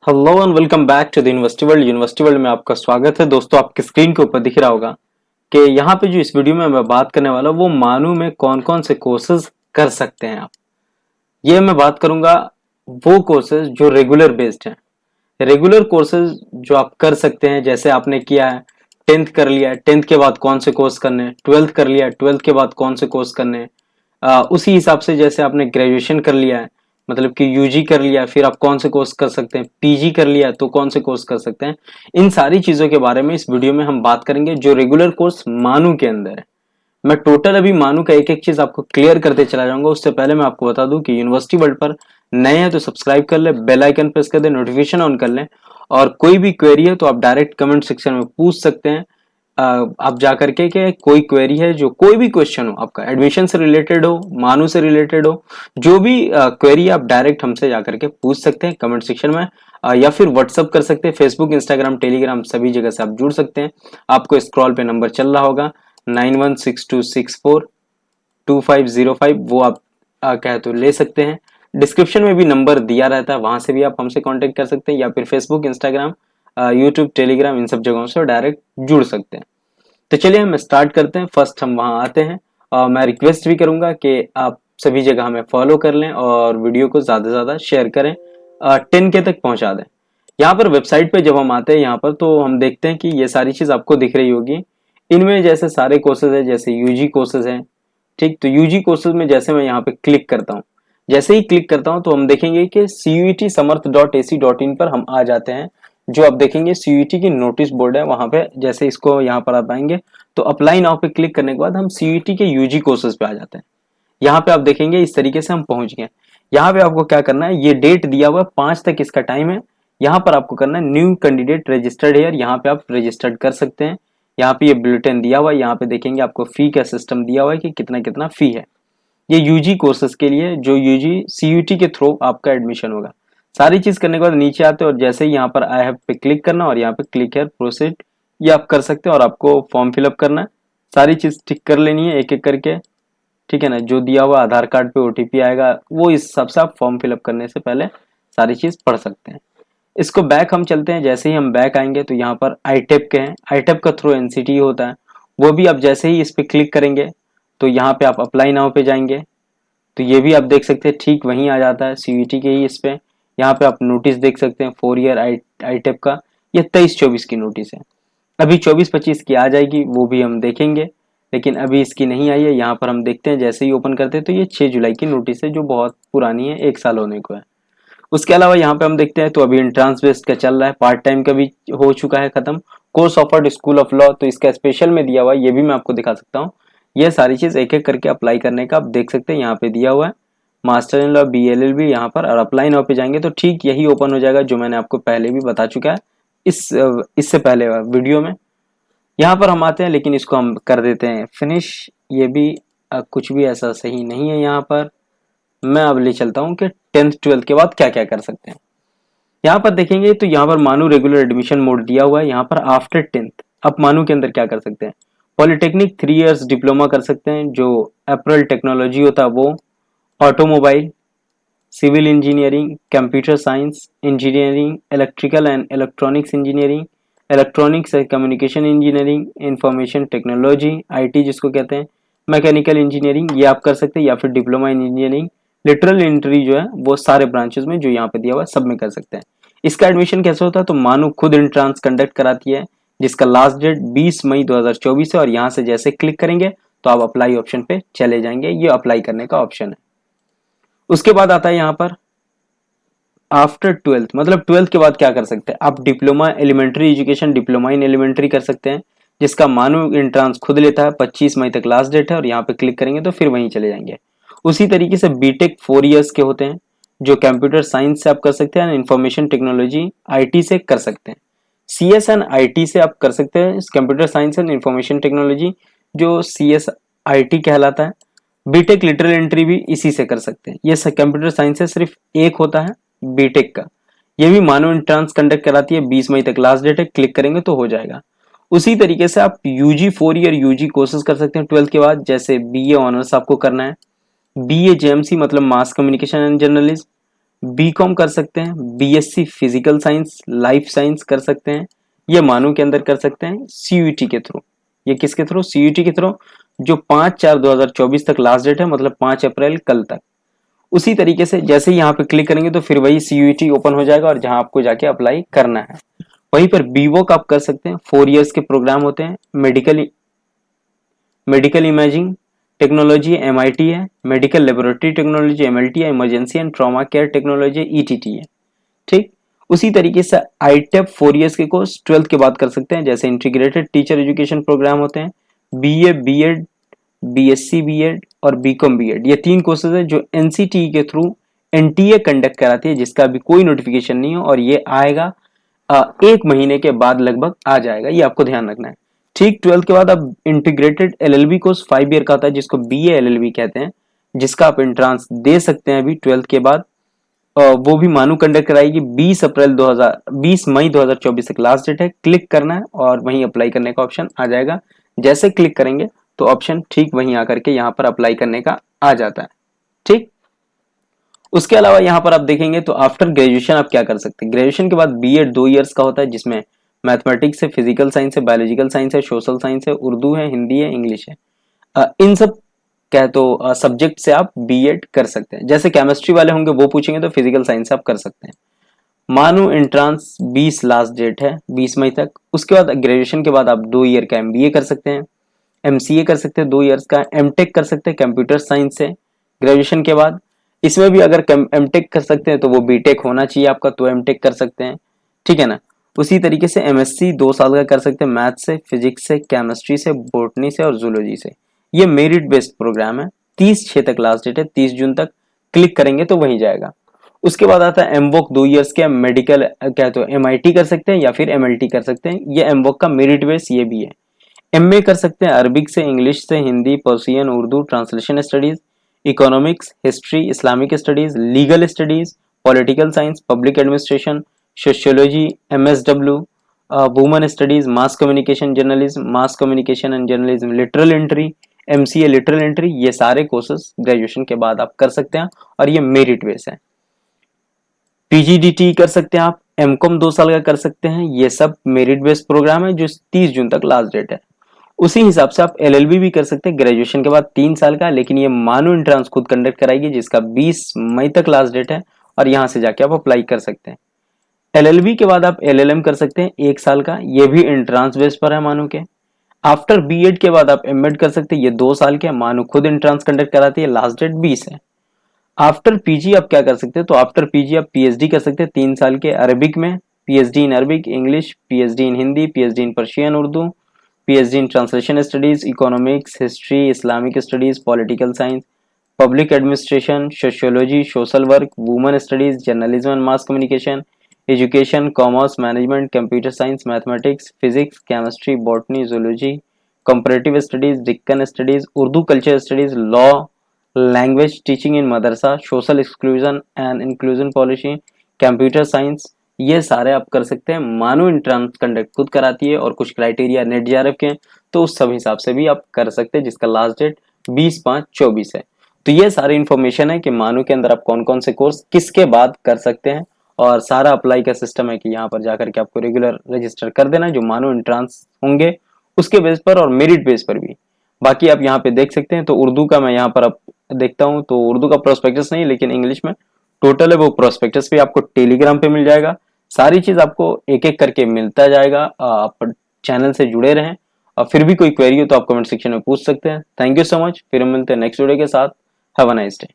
Hello and welcome back to the university world. University world में आपका स्वागत है। दोस्तों, आपकी स्क्रीन के ऊपर दिख रहा होगा कि यहाँ पे जो इस वीडियो में मैं बात करने वाला हूँ वो मानू में कौन कौन से कोर्सेज कर सकते हैं आप। ये मैं बात करूंगा वो कोर्सेज जो रेगुलर बेस्ड हैं। रेगुलर कोर्सेज जो आप कर सकते हैं, जैसे आपने किया है, टेंथ कर लिया है, टेंथ के बाद कौन से कोर्स करने हैं, ट्वेल्थ कर लिया है, ट्वेल्थ के बाद कौन से कोर्स करने हैं। उसी हिसाब से जैसे आपने ग्रेजुएशन कर लिया है, मतलब कि यूजी कर लिया, फिर आप कौन से कोर्स कर सकते हैं, पीजी कर लिया तो कौन से कोर्स कर सकते हैं। इन सारी चीजों के बारे में इस वीडियो में हम बात करेंगे जो रेगुलर कोर्स मानू के अंदर है। मैं टोटल अभी मानू का एक एक चीज आपको क्लियर करते चला जाऊंगा। उससे पहले मैं आपको बता दूं कि यूनिवर्सिटी वर्ल्ड पर नए हैं तो सब्सक्राइब कर ले, बेल आइकन प्रेस कर दे, नोटिफिकेशन ऑन कर लें। और कोई भी क्वेरी है तो आप डायरेक्ट कमेंट सेक्शन में पूछ सकते हैं। आप जा करके कि कोई क्वेरी है, जो कोई भी क्वेश्चन हो आपका, एडमिशन से रिलेटेड हो, मानू से रिलेटेड हो, जो भी क्वेरी आप डायरेक्ट हमसे जा करके पूछ सकते हैं कमेंट सेक्शन में। या फिर व्हाट्सअप कर सकते हैं, फेसबुक, इंस्टाग्राम, टेलीग्राम, सभी जगह से आप जुड़ सकते हैं। आपको स्क्रॉल पे नंबर चल रहा होगा 9162642505, वो आप कहे तो ले सकते हैं। डिस्क्रिप्शन में भी नंबर दिया रहता है, वहां से भी आप हमसे कांटेक्ट कर सकते हैं, या फिर फेसबुक, इंस्टाग्राम, यूट्यूब, टेलीग्राम, इन सब जगहों से डायरेक्ट जुड़ सकते हैं। तो चलिए हम स्टार्ट करते हैं। फर्स्ट हम वहां आते हैं और मैं रिक्वेस्ट भी करूंगा कि आप सभी जगह हमें फॉलो कर लें और वीडियो को ज्यादा से ज्यादा शेयर करें, 10K तक पहुंचा दें। यहाँ पर वेबसाइट पे जब हम आते हैं यहाँ पर, तो हम देखते हैं कि ये सारी चीज आपको दिख रही होगी। इनमें जैसे सारे कोर्सेज है, जैसे यूजी कोर्सेज हैं। ठीक, तो यूजी कोर्सेज में जैसे मैं यहाँ पे क्लिक करता हूँ, जैसे ही क्लिक करता हूँ तो हम देखेंगे कि CUET समर्थ.ac.in पर हम आ जाते हैं। जो आप देखेंगे CUET की नोटिस बोर्ड है, वहां पे जैसे इसको यहाँ पर आप आएंगे तो अप्लाई नाउ पे क्लिक करने के बाद हम CUET के यूजी कोर्सेज पे आ जाते हैं। यहाँ पे आप देखेंगे इस तरीके से हम पहुंच गए। यहाँ पे आपको क्या करना है, ये डेट दिया हुआ है 5 तक इसका टाइम है। यहाँ पर आपको करना है न्यू कैंडिडेट रजिस्टर्ड हेयर, यहाँ पे आप रजिस्टर्ड कर सकते हैं। यहाँ पे ये बुलेटिन दिया हुआ है, यहाँ पे देखेंगे आपको फी का सिस्टम दिया हुआ है कि कितना कितना फी है। ये यूजी कोर्सेज के लिए, जो यूजी CUET के थ्रू आपका एडमिशन होगा। सारी चीज करने के बाद नीचे आते हैं और जैसे ही यहाँ पर आई हैव पे क्लिक करना और यहाँ पे क्लिक हेयर प्रोसीड, ये आप कर सकते हैं। और आपको फॉर्म फिलअप करना है, सारी चीज टिक कर लेनी है एक एक करके। ठीक है ना, जो दिया हुआ आधार कार्ड पे OTP आएगा, वो इस हिसाब से आप फॉर्म फिलअप करने से पहले सारी चीज पढ़ सकते हैं। इसको बैक हम चलते हैं। जैसे ही हम बैक आएंगे तो यहाँ पर आईटेप के हैं, आईटेप का थ्रू NCT होता है। वो भी आप जैसे ही इस पे क्लिक करेंगे तो यहाँ पे आप अप्लाई नाउ पे जाएंगे तो ये भी आप देख सकते हैं, ठीक वहीं आ जाता है CUET के ही इस पे। यहाँ पे आप नोटिस देख सकते हैं 4 ईयर आईटेप का। ये 23-24 की नोटिस है। अभी 24-25 की आ जाएगी, वो भी हम देखेंगे, लेकिन अभी इसकी नहीं आई है। यहाँ पर हम देखते हैं, जैसे ही ओपन करते हैं तो ये 6 जुलाई की नोटिस है, जो बहुत पुरानी है, 1 साल होने को है। उसके अलावा यहाँ पे हम देखते हैं तो अभी एंट्रांस बेस्ड का चल रहा है, पार्ट टाइम का भी हो चुका है खत्म। Course offered school of law, तो इसका स्पेशल में दिया हुआ है, ये भी मैं आपको दिखा सकता हूँ। ये सारी चीज एक एक करके अप्लाई करने का आप देख सकते हैं, यहाँ पे दिया हुआ है मास्टर इन लॉ BLLB यहाँ पर। और अप्लाई नाउ पे जाएंगे तो ठीक यही ओपन हो जाएगा, जो मैंने आपको पहले भी बता चुका है इससे पहले वीडियो में। यहाँ पर हम आते हैं, लेकिन इसको हम कर देते हैं फिनिश। ये भी कुछ भी ऐसा सही नहीं है यहाँ पर। मैं अब ले चलता हूँ कि 10th 12th के बाद क्या क्या कर सकते हैं। यहाँ पर देखेंगे तो यहाँ पर मानू रेगुलर एडमिशन मोड दिया हुआ है। यहाँ पर आफ्टर 10th आप मानू के अंदर क्या कर सकते हैं, पॉलिटेक्निक 3 इयर्स डिप्लोमा कर सकते हैं, जो अप्रैल टेक्नोलॉजी होता है वो, automobile, civil engineering, computer science engineering, electrical and electronics engineering, electronics and communication engineering, information technology IT जिसको कहते हैं, मैकेनिकल इंजीनियरिंग, ये आप कर सकते हैं, या फिर diploma in engineering. Literal entry जो है वो सारे ब्रांचेस में जो यहाँ पे दिया हुआ है सब में कर सकते हैं। इसका एडमिशन कैसे होता है, तो मानो खुद एंट्रांस कंडक्ट कराती है, जिसका लास्ट डेट 20 मई 2024 है। और यहाँ से जैसे क्लिक करेंगे तो आप अप्लाई ऑप्शन पे चले जाएंगे, ये अप्लाई करने का ऑप्शन है। उसके बाद आता है यहाँ पर आफ्टर 12th, मतलब 12th के बाद क्या कर सकते हैं आप, diploma elementary education, diploma in elementary कर सकते हैं, जिसका मानो एंट्रांस खुद लेता है। 25 मई तक लास्ट डेट है और यहाँ पे क्लिक करेंगे तो फिर वहीं चले जाएंगे। उसी तरीके से बीटेक 4 इयर्स के होते हैं, जो कंप्यूटर साइंस से आप कर सकते हैं, इंफॉर्मेशन टेक्नोलॉजी IT से कर सकते हैं। CSNIT से आप कर सकते हैं, computer science and information technology, जो CSIT कहलाता है। बीटेक लिटरल एंट्री भी इसी से कर सकते हैं। ये कंप्यूटर साइंस से सिर्फ एक होता है बीटेक का। ये भी मानो एंट्रांस कंडक्ट कराती है, 20 मई तक लास्ट डेट है, क्लिक करेंगे तो हो जाएगा। उसी तरीके से आप यूजी 4 ईयर यूजी कोर्सेज कर सकते हैं 12th के बाद, जैसे BA ऑनर्स आपको करना है, BA JMC मतलब mass communication and journalism, B Com कर सकते हैं, BSc physical science life science कर सकते हैं, ये मानू के अंदर कर सकते हैं सीयूईटी के थ्रू। ये किसके थ्रू? सीयूईटी के थ्रू, जो 5/4/2024 तक लास्ट डेट है, मतलब 5 अप्रैल कल तक। उसी तरीके से जैसे ही यहाँ पे क्लिक करेंगे तो फिर वही सीयूईटी ओपन हो जाएगा और जहां आपको जाके अप्लाई करना है। वहीं पर बीवोक आप कर सकते हैं, 4 इयर्स के प्रोग्राम होते हैं। मेडिकल इमेजिंग टेक्नोलॉजी एमआईटी है, मेडिकल लेबोरेटरी टेक्नोलॉजी एमएलटी है, emergency and trauma care technology ETT है। ठीक, उसी तरीके से आईटेप 4 इयर्स के कोर्स 12th के बाद कर सकते हैं, जैसे इंटीग्रेटेड टीचर एजुकेशन प्रोग्राम होते हैं, बीए बीएड बीएससी बीएड और बीकॉम बीएड, ये 3 कोर्सेज है जो एनसीटीई के थ्रू एनटीए कंडक्ट कराती है, जिसका अभी कोई नोटिफिकेशन नहीं है और ये आएगा 1 महीने के बाद लगभग आ जाएगा, ये आपको ध्यान रखना है। ठीक, 12th के बाद अब इंटीग्रेटेड एलएलबी कोर्स 5 ईयर का होता है, जिसको बीए एलएलबी कहते हैं, जिसका आप एंट्रांस दे सकते हैं अभी 12th के बाद। वो भी मानू कंडक्ट कराएगी। 20 मई 2024 तक लास्ट डेट है। क्लिक करना है और वहीं अप्लाई करने का ऑप्शन आ जाएगा। जैसे क्लिक करेंगे तो ऑप्शन ठीक वहीं आकर के यहाँ पर अप्लाई करने का आ जाता है। ठीक, उसके अलावा यहाँ पर आप देखेंगे तो आफ्टर ग्रेजुएशन आप क्या कर सकते हैं। ग्रेजुएशन के बाद बीएड 2 इयर्स का होता है, जिसमें मैथमेटिक्स है, फिजिकल साइंस है, बायोलॉजिकल साइंस है, सोशल साइंस है, उर्दू है, हिंदी है, इंग्लिश है। इन सब क्या तो सब्जेक्ट से आप बीएड कर सकते हैं। जैसे केमिस्ट्री वाले होंगे वो पूछेंगे तो फिजिकल साइंस से आप कर सकते हैं। मानो एंट्रांस 20 लास्ट डेट है, 20 मई तक। उसके बाद ग्रेजुएशन के बाद आप 2 ईयर का एमबीए कर सकते हैं, एमसीए कर सकते हैं 2 इयर्स का, एमटेक कर सकते हैं कंप्यूटर साइंस से ग्रेजुएशन के बाद। इसमें भी अगर एमटेक कर सकते हैं तो वो बीटेक होना चाहिए आपका, तो एमटेक कर सकते हैं। ठीक है ना। उसी तरीके से एमएससी 2 साल का कर सकते हैं, मैथ से, फिजिक्स से, केमिस्ट्री से, बॉटनी से और जूलॉजी से। ये मेरिट बेस्ड प्रोग्राम है। 30/6 तक लास्ट डेट है, 30 जून तक क्लिक करेंगे तो वहीं जाएगा। उसके बाद आता है एमवोक 2 इयर्स के, मेडिकल क्या तो एमआईटी कर सकते हैं या फिर एमएलटी कर सकते हैं। ये एमवोक का मेरिट बेस ये भी है। एमए कर सकते हैं अरबिक से, इंग्लिश से, Hindi, Persian, Urdu, translation studies, economics, history, Islamic studies, legal studies, political science, public administration, sociology, MSW, women studies, mass communication journalism, mass communication and journalism, literal entry, MCA literal entry, ये सारे courses graduation के बाद आप कर सकते हैं और ये मेरिट बेस है। पीजीडीटी कर सकते हैं आप, एमकॉम 2 साल का कर सकते हैं। ये सब मेरिट बेस्ड प्रोग्राम है जो 30 जून तक लास्ट डेट है। उसी हिसाब से आप एलएलबी भी कर सकते हैं ग्रेजुएशन के बाद 3 साल का, लेकिन ये मानो एंट्रांस खुद कंडक्ट कराएगी, जिसका 20 मई तक लास्ट डेट है और यहां से जाके आप अप्लाई कर सकते हैं। एलएलबी के बाद आप एलएलएम कर सकते हैं 1 साल का, ये भी एंट्रांस बेस पर है मानो के। आफ्टर बीएड के बाद आप एमएड कर सकते हैं, ये 2 साल के, मानो खुद एंट्रांस कंडक्ट कराती है, लास्ट डेट 20 है। आफ्टर पीजी आप क्या कर सकते हैं, तो आफ्टर पीजी आप पीएचडी कर सकते हैं 3 साल के अरबिक में, PhD in Arabic, English, PhD in Hindi, PhD in Persian Urdu, PhD in translation studies, economics, history, Islamic studies, political science, public administration, sociology, social work, women studies, journalism and mass communication, education, commerce, management, computer science, mathematics, physics, chemistry, botany, zoology, comparative studies, Deccan studies, Urdu culture studies, law, language teaching in Madrasa, social exclusion and inclusion policy, computer science, ये सारे आप कर सकते हैं। मानो entrance conduct खुद कराती है और कुछ क्राइटेरिया नेट जेआरएफ के हैं, तो उस सब हिसाब से भी आप कर सकते हैं, जिसका लास्ट डेट 20/5/24 है। तो ये सारी इन्फॉर्मेशन है कि मानो के अंदर आप कौन कौन से कोर्स किसके बाद कर सकते हैं, और सारा अप्लाई का सिस्टम है कि यहाँ पर जाकर के आपको रेगुलर रजिस्टर कर देना है, जो मानो एंट्रांस होंगे उसके बेस पर और मेरिट बेस पर भी। बाकी आप यहाँ पे देख सकते हैं, तो उर्दू का मैं यहाँ पर अब देखता हूँ, तो उर्दू का प्रोस्पेक्टस नहीं, लेकिन इंग्लिश में टोटल है वो प्रोस्पेक्टस भी आपको टेलीग्राम पे मिल जाएगा। सारी चीज आपको एक एक करके मिलता जाएगा। आप चैनल से जुड़े रहें, और फिर भी कोई क्वेरी हो तो आप कमेंट सेक्शन में पूछ सकते हैं। Thank you so much. फिर हम मिलते हैं नेक्स्ट वीडियो के साथ। Have a nice day.